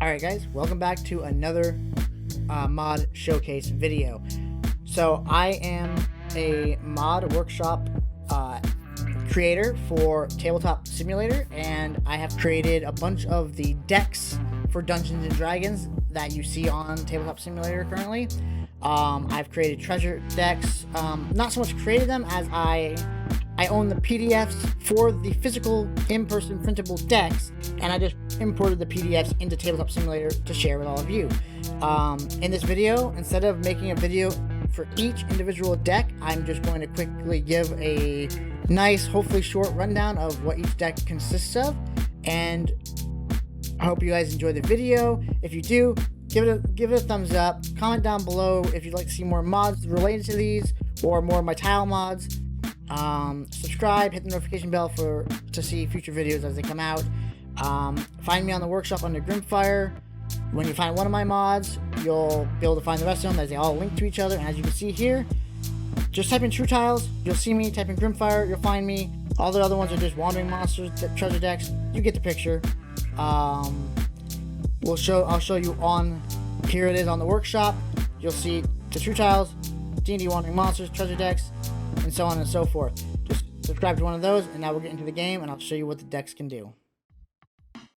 Alright guys, welcome back to another mod showcase video. So I am a mod workshop creator for Tabletop Simulator, and I have created a bunch of the decks for Dungeons and Dragons that you see on Tabletop Simulator currently. I've created treasure decks, not so much created them as I own the PDFs for the physical in-person printable decks, and I just imported the PDFs into Tabletop Simulator to share with all of you. In this video, instead of making a video for each individual deck, I'm just going to quickly give a nice, hopefully short rundown of what each deck consists of, and I hope you guys enjoy the video. If you do, give it a thumbs up. Comment down below if you'd like to see more mods related to these or more of my tile mods. Subscribe, hit the notification bell to see future videos as they come out. Find me on the workshop under Grimfire. When you find one of my mods, you'll be able to find the rest of them as they all link to each other. And as you can see here, just type in True Tiles, you'll see me. Type in Grimfire, you'll find me. All the other ones are just Wandering Monsters, treasure decks. You get the picture. I'll show you on, here it is on the workshop. You'll see the True Tiles, D&D Wandering Monsters, treasure decks, and so on and so forth. Just subscribe to one of those, and now we'll get into the game, and I'll show you what the decks can do.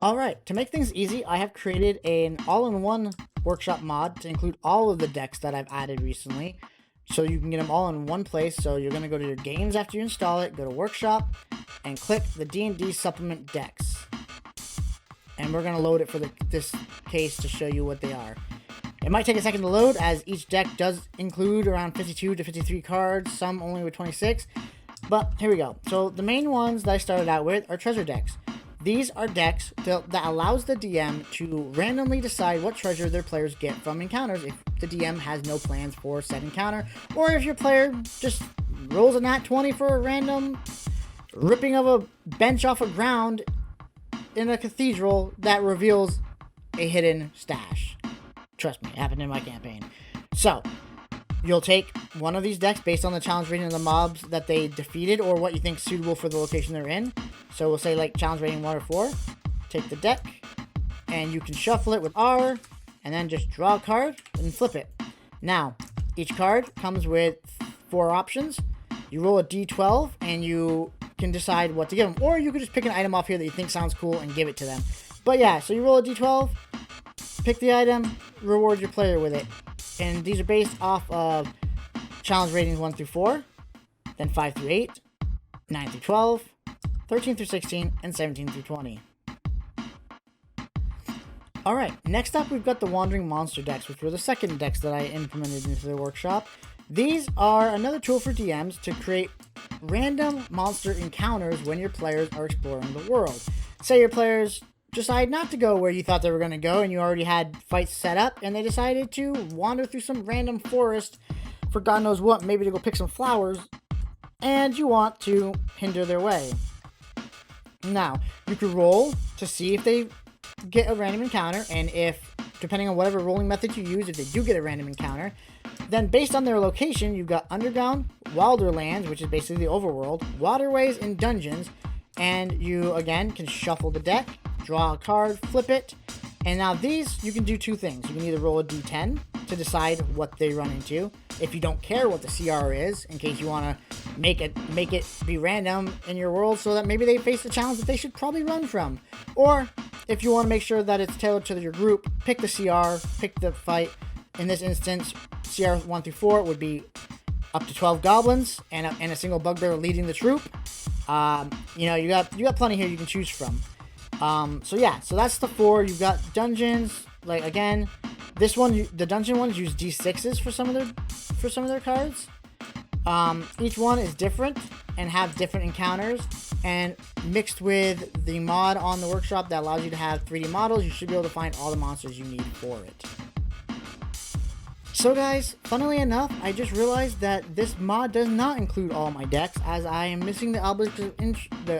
Alright, to make things easy, I have created an all-in-one workshop mod to include all of the decks that I've added recently, so you can get them all in one place. So you're going to go to your games after you install it, go to workshop, and click the D&D supplement decks. And we're going to load it for this case to show you what they are. It might take a second to load, as each deck does include around 52 to 53 cards, some only with 26. But here we go. So the main ones that I started out with are treasure decks. These are decks that allows the DM to randomly decide what treasure their players get from encounters if the DM has no plans for said encounter, or if your player just rolls a nat 20 for a random ripping of a bench off a ground in a cathedral that reveals a hidden stash. Trust me, it happened in my campaign. So, you'll take one of these decks based on the challenge rating of the mobs that they defeated or what you think is suitable for the location they're in. So we'll say like challenge rating 1 or 4. Take the deck, and you can shuffle it with R, and then just draw a card and flip it. Now, each card comes with 4 options. You roll a D12, and you can decide what to give them. Or you could just pick an item off here that you think sounds cool and give it to them. But yeah, so you roll a D12, pick the item, reward your player with it. And these are based off of challenge ratings 1 through 4, then 5 through 8, 9 through 12, 13 through 16, and 17 through 20. Alright, next up we've got the Wandering Monster decks, which were the second decks that I implemented into the workshop. These are another tool for DMs to create random monster encounters when your players are exploring the world. Say your players decide not to go where you thought they were going to go, and you already had fights set up, and they decided to wander through some random forest for God knows what, maybe to go pick some flowers, and you want to hinder their way. Now, you could roll to see if they get a random encounter, and if, depending on whatever rolling method you use, if they do get a random encounter, then based on their location, you've got Underground, Wilderlands, which is basically the overworld, Waterways, and Dungeons, and you, again, can shuffle the deck, draw a card, flip it, and now these, you can do 2 things. You can either roll a d10 to decide what they run into, if you don't care what the CR is, in case you want to make it be random in your world so that maybe they face the challenge that they should probably run from. Or, if you want to make sure that it's tailored to your group, pick the CR, pick the fight. In this instance, CR 1 through 4 would be up to 12 goblins and a single bugbear leading the troop. You got plenty here you can choose from. So that's the 4. You've got dungeons. Like again, this one, the dungeon ones use D6s for some of their cards. Each one is different and have different encounters, and mixed with the mod on the workshop that allows you to have 3D models, you should be able to find all the monsters you need for it. So guys, funnily enough, I just realized that this mod does not include all my decks, as I am missing the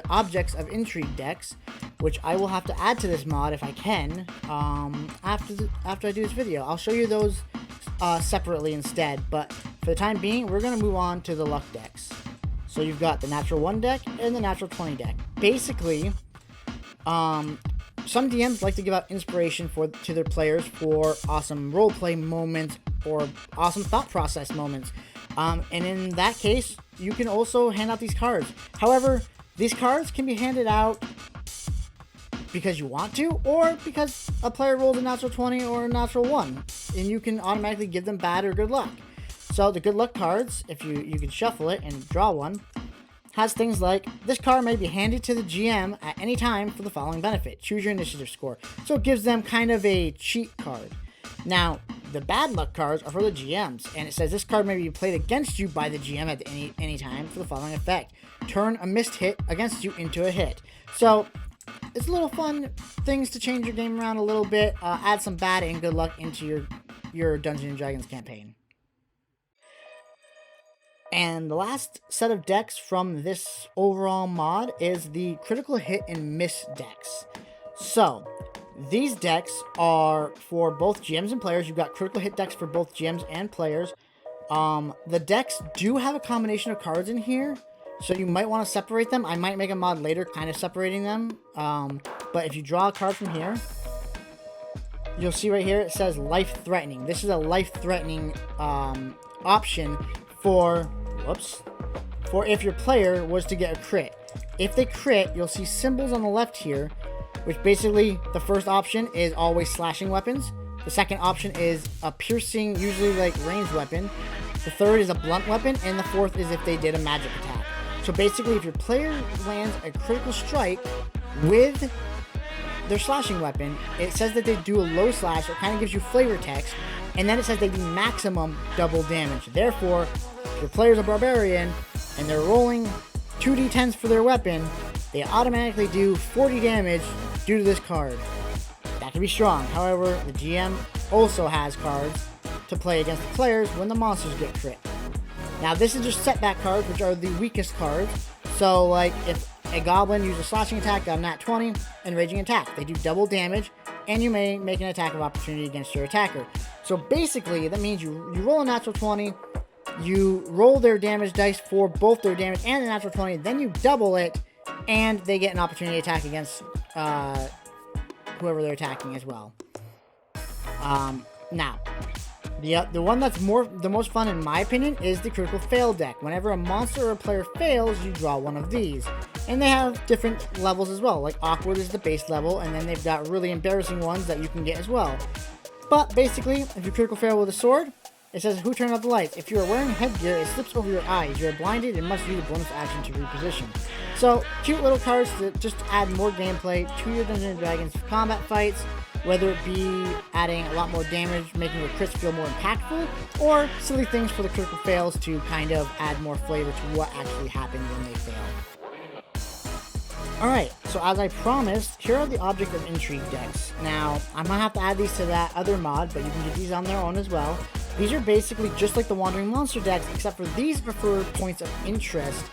Objects of Intrigue decks, which I will have to add to this mod if I can, after I do this video. I'll show you those separately instead, but for the time being, we're going to move on to the luck decks. So you've got the natural 1 deck and the natural 20 deck. Basically, some DMs like to give out inspiration to their players for awesome roleplay moments or awesome thought process moments. And in that case, you can also hand out these cards. However, these cards can be handed out because you want to, or because a player rolls a natural 20 or a natural 1, and you can automatically give them bad or good luck. So the good luck cards, if you can shuffle it and draw one, has things like, this card may be handed to the GM at any time for the following benefit. Choose your initiative score. So it gives them kind of a cheat card. Now, the bad luck cards are for the GMs, and it says this card may be played against you by the GM at any time for the following effect. Turn a missed hit against you into a hit. So it's little fun things to change your game around a little bit, add some bad and good luck into your Dungeons & Dragons campaign. And the last set of decks from this overall mod is the critical hit and miss decks. So these decks are for both GMs and players. You've got critical hit decks for both GMs and players. The decks do have a combination of cards in here, so you might want to separate them. I might make a mod later kind of separating them. But if you draw a card from here, you'll see right here it says life-threatening. This is a life-threatening option for if your player was to get a crit. If they crit, you'll see symbols on the left here, which basically the first option is always slashing weapons. The second option is a piercing, usually like ranged weapon. The third is a blunt weapon, and the fourth is if they did a magic attack. So basically, if your player lands a critical strike with their slashing weapon, it says that they do a low slash, or kind of gives you flavor text, and then it says they do maximum double damage. Therefore, if your player's a barbarian and they're rolling 2d10s for their weapon, they automatically do 40 damage due to this card. That can be strong. However, the GM also has cards to play against the players when the monsters get crit. Now, this is just setback cards, which are the weakest cards. So, like, if a goblin uses a slashing attack, got a nat 20, and raging attack, they do double damage, and you may make an attack of opportunity against your attacker. So basically, that means you roll a natural 20, you roll their damage dice for both their damage and the natural 20, then you double it, and they get an opportunity attack against whoever they're attacking as well. Now, the one that's the most fun in my opinion is the critical fail deck. Whenever a monster or a player fails, you draw one of these. And they have different levels as well. Like awkward is the base level, and then they've got really embarrassing ones that you can get as well. But basically, if you critical fail with a sword, it says, who turned off the lights? If you are wearing headgear, it slips over your eyes. You are blinded and must use a bonus action to reposition. So, cute little cards to just add more gameplay to your Dungeons & Dragons combat fights, whether it be adding a lot more damage, making your crits feel more impactful, or silly things for the critical fails to kind of add more flavor to what actually happened when they fail. Alright, so as I promised, here are the Object of Intrigue decks. Now, I'm going to have to add these to that other mod, but you can get these on their own as well. These are basically just like the Wandering Monster decks, except for these are for points of interest.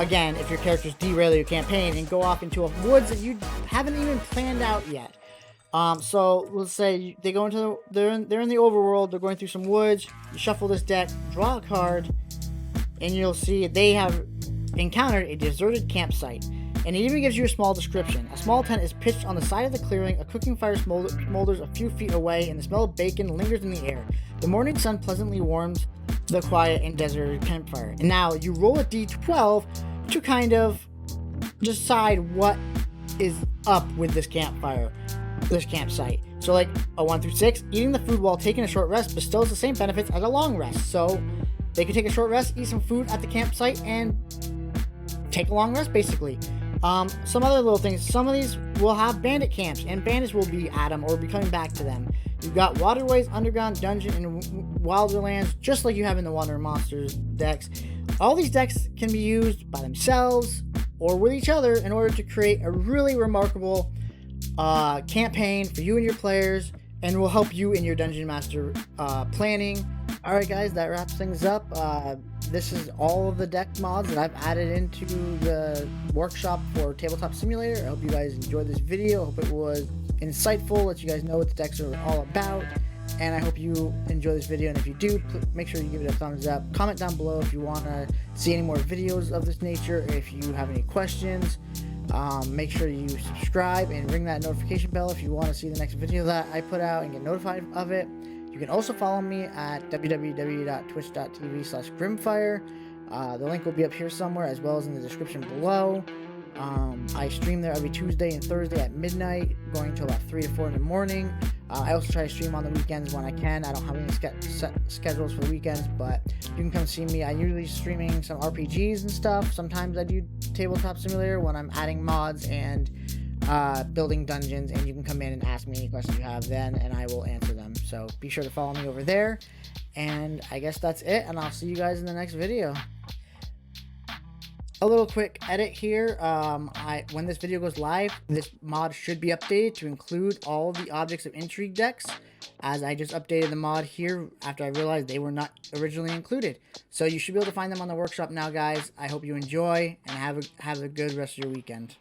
Again, if your characters derail your campaign and go off into a woods that you haven't even planned out yet. So let's say they go into they're in the overworld, they're going through some woods, you shuffle this deck, draw a card, and you'll see they have encountered a deserted campsite. And it even gives you a small description. A small tent is pitched on the side of the clearing, a cooking fire smolders a few feet away, and the smell of bacon lingers in the air. The morning sun pleasantly warms the quiet and deserted campfire. And now you roll a d12 to kind of decide what is up with this campfire, this campsite. So like a 1 through 6, eating the food while taking a short rest bestows the same benefits as a long rest. So they can take a short rest, eat some food at the campsite, and take a long rest basically. Some other little things. Some of these will have bandit camps, and bandits will be at them or be coming back to them. You've got waterways, underground, dungeon, and wilderlands, just like you have in the Wandering Monsters decks. All these decks can be used by themselves or with each other in order to create a really remarkable campaign for you and your players, and will help you in your Dungeon Master planning. Alright guys, that wraps things up. This is all of the deck mods that I've added into the workshop for Tabletop Simulator. I hope you guys enjoyed this video. I hope it was insightful, let you guys know what the decks are all about. And I hope you enjoy this video, and if you do, make sure you give it a thumbs up. Comment down below if you want to see any more videos of this nature, if you have any questions. Make sure you subscribe and ring that notification bell if you want to see the next video that I put out and get notified of it. You can also follow me at www.twitch.tv/grimfire. The link will be up here somewhere, as well as in the description below. I stream there every Tuesday and Thursday at midnight, going to about 3 to 4 in the morning. I also try to stream on the weekends when I can. I don't have any set schedules for the weekends, but you can come see me. I usually streaming some RPGs and stuff. Sometimes I do Tabletop Simulator when I'm adding mods and building dungeons, and you can come in and ask me any questions you have then, and I will answer them. So be sure to follow me over there, and I guess that's it, and I'll see you guys in the next video. A little quick edit here. When this video goes live, this mod should be updated to include all the objects of Intrigue decks, as I just updated the mod here after I realized they were not originally included. So you should be able to find them on the workshop now, guys. I hope you enjoy, and have a good rest of your weekend.